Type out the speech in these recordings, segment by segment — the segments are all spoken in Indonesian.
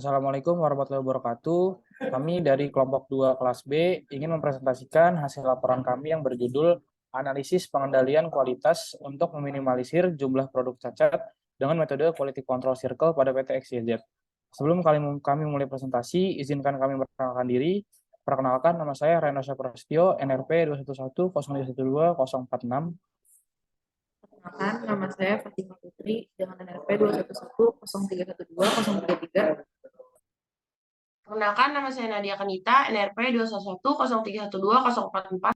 Assalamualaikum warahmatullahi wabarakatuh. Kami dari kelompok 2 kelas B ingin mempresentasikan hasil laporan kami yang berjudul Analisis Pengendalian Kualitas untuk Meminimalisir Jumlah Produk Cacat dengan Metode Quality Control Circle pada PT XYZ. Sebelum kami mulai presentasi, izinkan kami memperkenalkan diri. Perkenalkan, nama saya Reno Saprastio, NRP 211012012 046. Perkenalkan, nama saya Fatimah Putri dengan NRP 21103120333. Perkenalkan, nama saya Nadia Kanita, NRP 21103120444.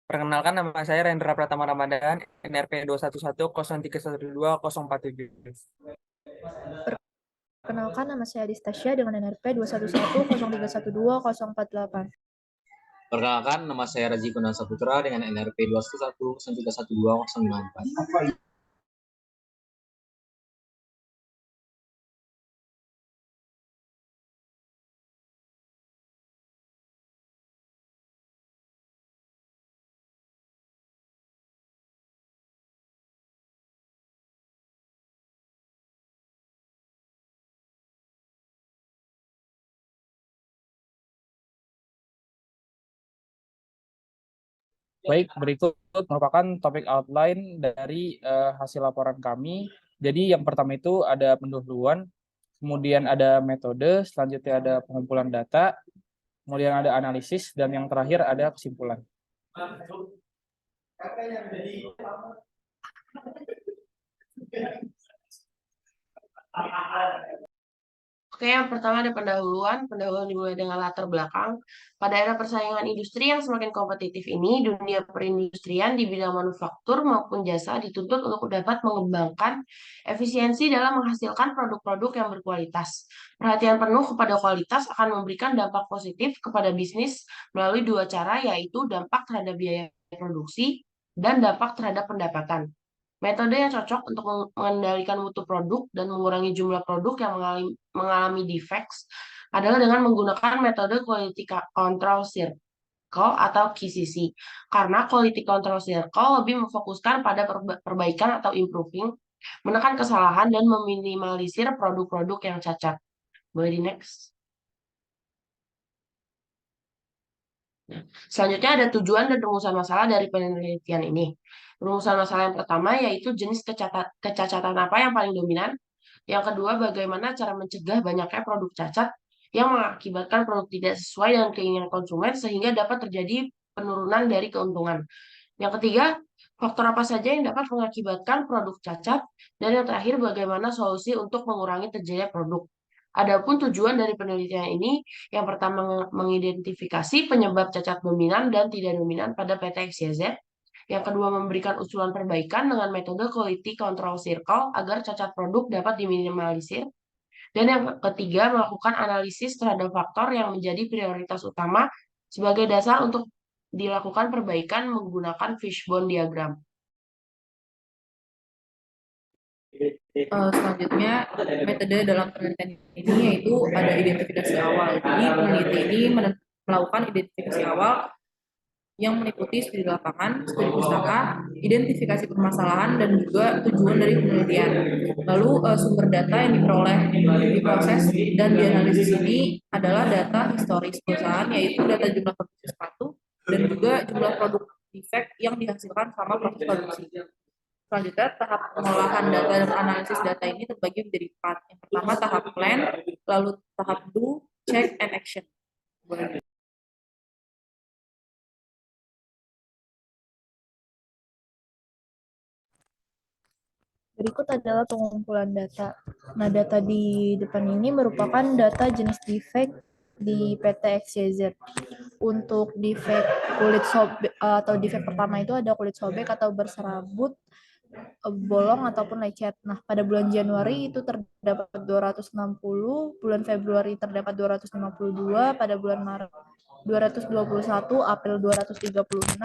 Perkenalkan, nama saya Rendra Pratama Ramadan, NRP 21103120447. Perkenalkan, nama saya Adistasya dengan NRP 21103120448. Perkenalkan, nama saya Raji Gunawan Saputra dengan NRP 211031204. Baik, berikut merupakan topik outline dari hasil laporan kami. Jadi yang pertama itu ada pendahuluan, kemudian ada metode, selanjutnya ada pengumpulan data, kemudian ada analisis, dan yang terakhir ada kesimpulan. Oke, yang pertama ada pendahuluan. Pendahuluan dimulai dengan latar belakang. Pada era persaingan industri yang semakin kompetitif ini, dunia perindustrian di bidang manufaktur maupun jasa dituntut untuk dapat mengembangkan efisiensi dalam menghasilkan produk-produk yang berkualitas. Perhatian penuh kepada kualitas akan memberikan dampak positif kepada bisnis melalui dua cara, yaitu dampak terhadap biaya produksi dan dampak terhadap pendapatan. Metode yang cocok untuk mengendalikan mutu produk dan mengurangi jumlah produk yang mengalami defects adalah dengan menggunakan metode Quality Control Circle atau QCC. Karena Quality Control Circle lebih memfokuskan pada perbaikan atau improving, menekan kesalahan dan meminimalisir produk-produk yang cacat. Boleh di next. Selanjutnya ada tujuan dan rumusan masalah dari penelitian ini. Rumusan masalah yang pertama yaitu jenis kecacatan apa yang paling dominan. Yang kedua, bagaimana cara mencegah banyaknya produk cacat yang mengakibatkan produk tidak sesuai dengan keinginan konsumen sehingga dapat terjadi penurunan dari keuntungan. Yang ketiga, faktor apa saja yang dapat mengakibatkan produk cacat. Dan yang terakhir, bagaimana solusi untuk mengurangi terjadinya produk. Adapun tujuan dari penelitian ini, yang pertama mengidentifikasi penyebab cacat dominan dan tidak dominan pada PT XYZ. Yang kedua, memberikan usulan perbaikan dengan metode Quality Control Circle agar cacat produk dapat diminimalisir. Dan yang ketiga, melakukan analisis terhadap faktor yang menjadi prioritas utama sebagai dasar untuk dilakukan perbaikan menggunakan fishbone diagram. Selanjutnya, metode dalam penelitian ini yaitu ada identifikasi awal. Jadi peneliti ini melakukan identifikasi awal yang meliputi studi lapangan, studi pustaka, identifikasi permasalahan, dan juga tujuan dari penelitian. Lalu sumber data yang diperoleh, diproses, dan dianalisis ini adalah data historis perusahaan, yaitu data jumlah produksi sepatu, dan juga jumlah produk defect yang dihasilkan selama proses produksi. Selanjutnya, tahap pengolahan data dan analisis data ini terbagi menjadi 4. Yang pertama, tahap plan, lalu tahap do, check, and action. Berikut adalah pengumpulan data. Nah, data di depan ini merupakan data jenis defect di PT XYZ. Untuk defect kulit sobek atau defect pertama itu ada kulit sobek atau berserabut, bolong ataupun lecet. Nah, pada bulan Januari itu terdapat 260, bulan Februari terdapat 252, pada bulan Maret 221, April 236,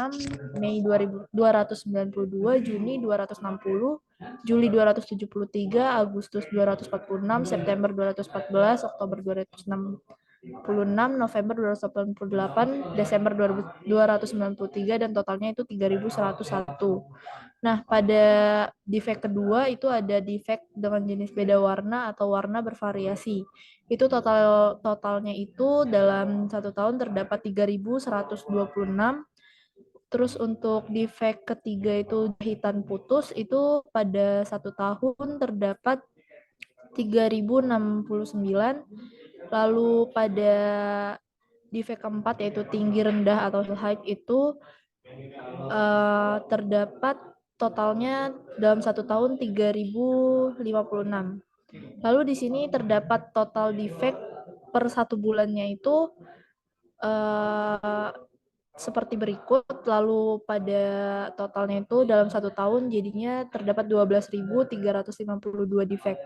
Mei 292, Juni 260, Juli 273, Agustus 246, September 214, Oktober 266, November 288, Desember 293, dan totalnya itu 3.101. Nah, pada defect kedua itu ada defect dengan jenis beda warna atau warna bervariasi. Itu totalnya itu dalam 1 tahun terdapat 3.126. Terus untuk defect ketiga itu jahitan putus, itu pada 1 tahun terdapat 3.069. Lalu pada defect keempat yaitu tinggi rendah atau height itu terdapat totalnya dalam 1 tahun 3.056. Lalu di sini terdapat total defect per 1 bulannya itu seperti berikut. Lalu pada totalnya itu dalam 1 tahun jadinya terdapat 12.352 defect.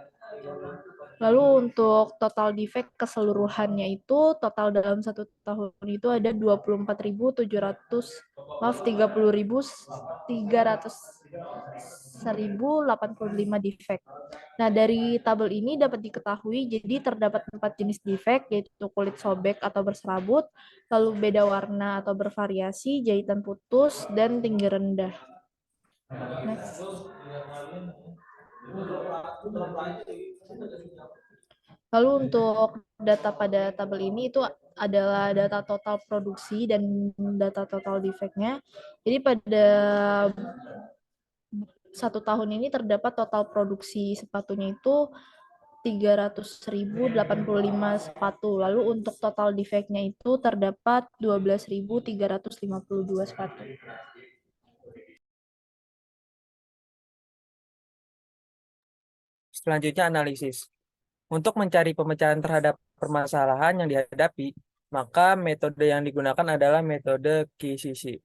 Lalu untuk total defect keseluruhannya itu total dalam 1 tahun itu ada 30.700 defect. Nah, dari tabel ini dapat diketahui jadi terdapat 4 jenis defect, yaitu kulit sobek atau berserabut, lalu beda warna atau bervariasi, jahitan putus, dan tinggi rendah. Next. Lalu untuk data pada tabel ini itu adalah data total produksi dan data total defect-nya. Jadi pada 1 tahun ini terdapat total produksi sepatunya itu 300.085 sepatu. Lalu untuk total defect-nya itu terdapat 12.352 sepatu. Selanjutnya analisis. Untuk mencari pemecahan terhadap permasalahan yang dihadapi, maka metode yang digunakan adalah metode KCC.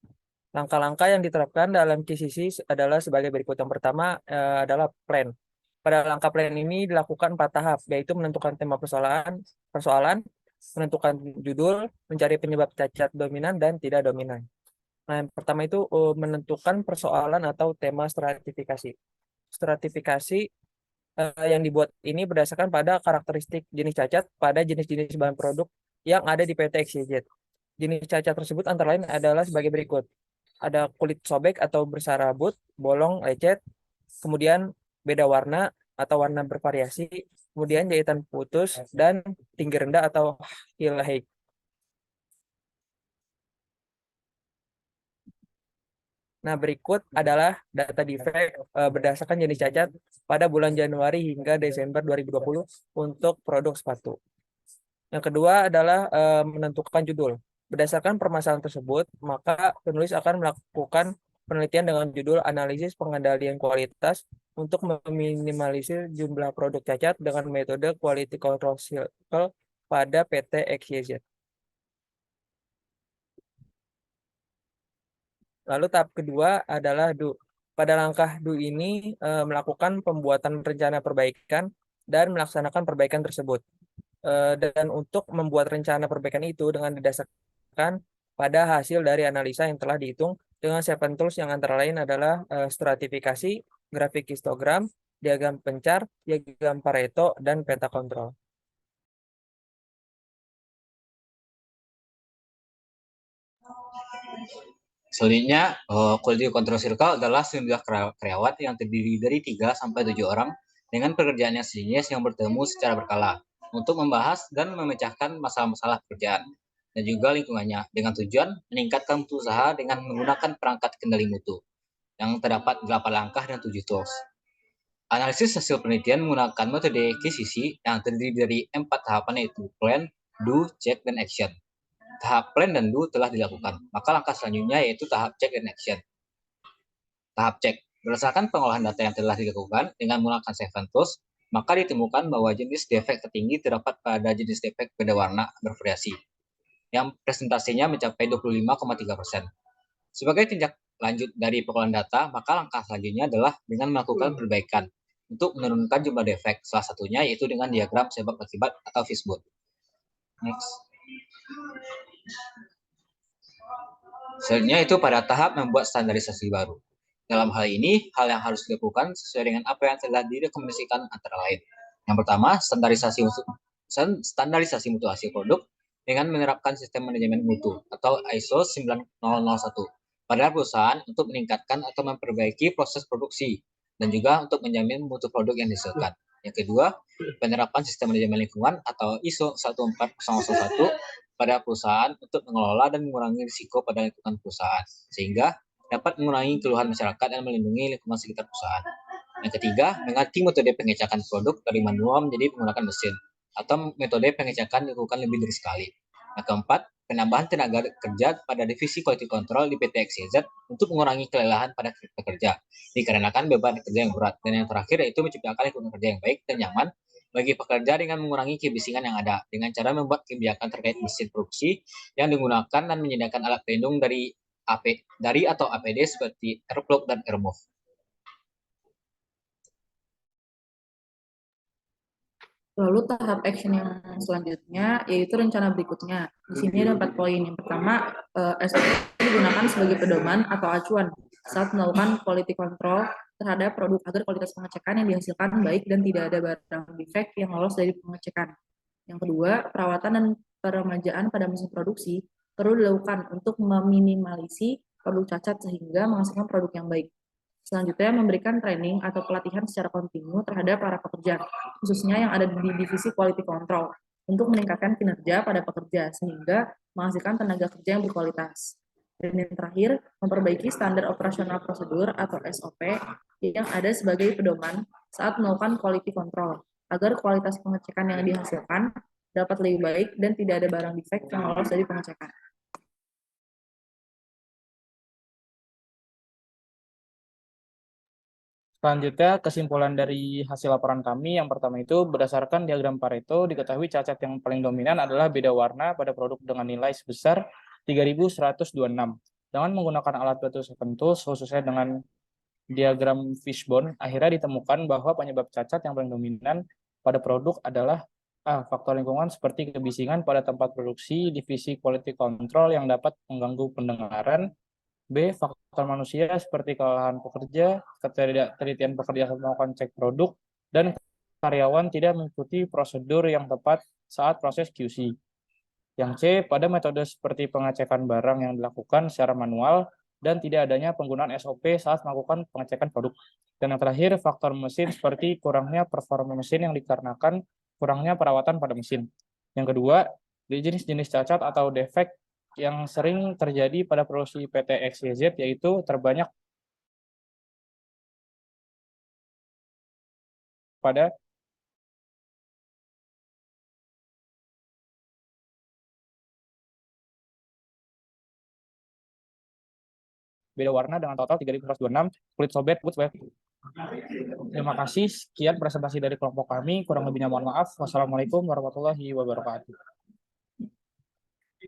Langkah-langkah yang diterapkan dalam KCC adalah sebagai berikut. Yang pertama adalah plan. Pada langkah plan ini dilakukan 4 tahap, yaitu menentukan tema persoalan, menentukan judul, mencari penyebab cacat dominan dan tidak dominan. Nah, yang pertama itu menentukan persoalan atau tema stratifikasi. Stratifikasi yang dibuat ini berdasarkan pada karakteristik jenis cacat pada jenis-jenis bahan produk yang ada di PT XYZ. Jenis cacat tersebut antara lain adalah sebagai berikut. Ada kulit sobek atau bersarabut, bolong, lecet, kemudian beda warna atau warna bervariasi, kemudian jahitan putus, dan tinggi rendah atau heel height. Nah, berikut adalah data defect berdasarkan jenis cacat pada bulan Januari hingga Desember 2020 untuk produk sepatu. Yang kedua adalah menentukan judul. Berdasarkan permasalahan tersebut, maka penulis akan melakukan penelitian dengan judul analisis pengendalian kualitas untuk meminimalisir jumlah produk cacat dengan metode quality control cycle pada PT XYZ. Lalu tahap kedua adalah DU. Pada langkah DU ini melakukan pembuatan rencana perbaikan dan melaksanakan perbaikan tersebut. Dan untuk membuat rencana perbaikan itu dengan didasarkan pada hasil dari analisa yang telah dihitung dengan 7 tools yang antara lain adalah stratifikasi, grafik histogram, diagram pencar, diagram Pareto, dan peta kontrol. Selanjutnya, quality control circle adalah sejumlah karyawan yang terdiri dari 3 sampai 7 orang dengan pekerjaan yang sejenis yang bertemu secara berkala untuk membahas dan memecahkan masalah-masalah pekerjaan dan juga lingkungannya dengan tujuan meningkatkan mutu usaha dengan menggunakan perangkat kendali mutu yang terdapat 8 langkah dan 7 tools. Analisis hasil penelitian menggunakan metode KCC yang terdiri dari 4 tahapan yaitu plan, do, check, dan action. Tahap plan dan do telah dilakukan. Maka langkah selanjutnya yaitu tahap check dan action. Tahap check. Berdasarkan pengolahan data yang telah dilakukan dengan menggunakan 7 tools, maka ditemukan bahwa jenis defek tertinggi terdapat pada jenis defek beda warna bervariasi, yang presentasinya mencapai 25,3%. Sebagai tindak lanjut dari pengolahan data, maka langkah selanjutnya adalah dengan melakukan perbaikan untuk menurunkan jumlah defek. Salah satunya yaitu dengan diagram sebab akibat atau fishbone. Next. Selanjutnya itu pada tahap membuat standarisasi baru. Dalam hal ini, hal yang harus dilakukan sesuai dengan apa yang telah direkomendasikan antara lain. Yang pertama, standarisasi mutu hasil produk dengan menerapkan sistem manajemen mutu atau ISO 9001 pada perusahaan untuk meningkatkan atau memperbaiki proses produksi dan juga untuk menjamin mutu produk yang dihasilkan. Yang kedua, penerapan sistem manajemen lingkungan atau ISO 14001 pada perusahaan untuk mengelola dan mengurangi risiko pada lingkungan perusahaan, sehingga dapat mengurangi keluhan masyarakat dan melindungi lingkungan sekitar perusahaan. Yang ketiga, mengganti metode pengecekan produk dari manual menjadi menggunakan mesin, atau metode pengecekan dilakukan lebih dari sekali. Yang keempat, penambahan tenaga kerja pada divisi quality control di PT XYZ untuk mengurangi kelelahan pada pekerja, dikarenakan beban kerja yang berat. Dan yang terakhir yaitu menciptakan lingkungan kerja yang baik dan nyaman bagi pekerja dengan mengurangi kebisingan yang ada, dengan cara membuat kebijakan terkait mesin produksi yang digunakan dan menyediakan alat pelindung dari atau APD seperti airplug dan airmove. Lalu tahap action yang selanjutnya yaitu rencana berikutnya. Di sini ada 4 poin. Yang pertama, SOP digunakan sebagai pedoman atau acuan saat melakukan quality control terhadap produk agar kualitas pengecekan yang dihasilkan baik dan tidak ada barang defek yang lolos dari pengecekan. Yang kedua, perawatan dan peremajaan pada mesin produksi perlu dilakukan untuk meminimalisir produk cacat sehingga menghasilkan produk yang baik. Selanjutnya, memberikan training atau pelatihan secara kontinu terhadap para pekerja, khususnya yang ada di divisi quality control, untuk meningkatkan kinerja pada pekerja, sehingga menghasilkan tenaga kerja yang berkualitas. Dan yang terakhir, memperbaiki standar operasional prosedur atau SOP yang ada sebagai pedoman saat melakukan quality control, agar kualitas pengecekan yang dihasilkan dapat lebih baik dan tidak ada barang defek yang lolos dari pengecekan. Selanjutnya, kesimpulan dari hasil laporan kami yang pertama itu berdasarkan diagram Pareto diketahui cacat yang paling dominan adalah beda warna pada produk dengan nilai sebesar 3.126. Dengan menggunakan alat batu seven tools khususnya dengan diagram fishbone, akhirnya ditemukan bahwa penyebab cacat yang paling dominan pada produk adalah faktor lingkungan seperti kebisingan pada tempat produksi, divisi quality control yang dapat mengganggu pendengaran, B. Faktor manusia seperti kelelahan pekerja, ketelitian pekerja saat melakukan cek produk, dan karyawan tidak mengikuti prosedur yang tepat saat proses QC. Yang C. Pada metode seperti pengecekan barang yang dilakukan secara manual dan tidak adanya penggunaan SOP saat melakukan pengecekan produk. Dan yang terakhir, faktor mesin seperti kurangnya performa mesin yang dikarenakan kurangnya perawatan pada mesin. Yang kedua, di jenis-jenis cacat atau defek yang sering terjadi pada produksi PT XYZ yaitu terbanyak pada beda warna dengan total 3.126, kulit sobek, wood web. Terima kasih, sekian presentasi dari kelompok kami, kurang lebihnya mohon maaf. Wassalamualaikum warahmatullahi wabarakatuh.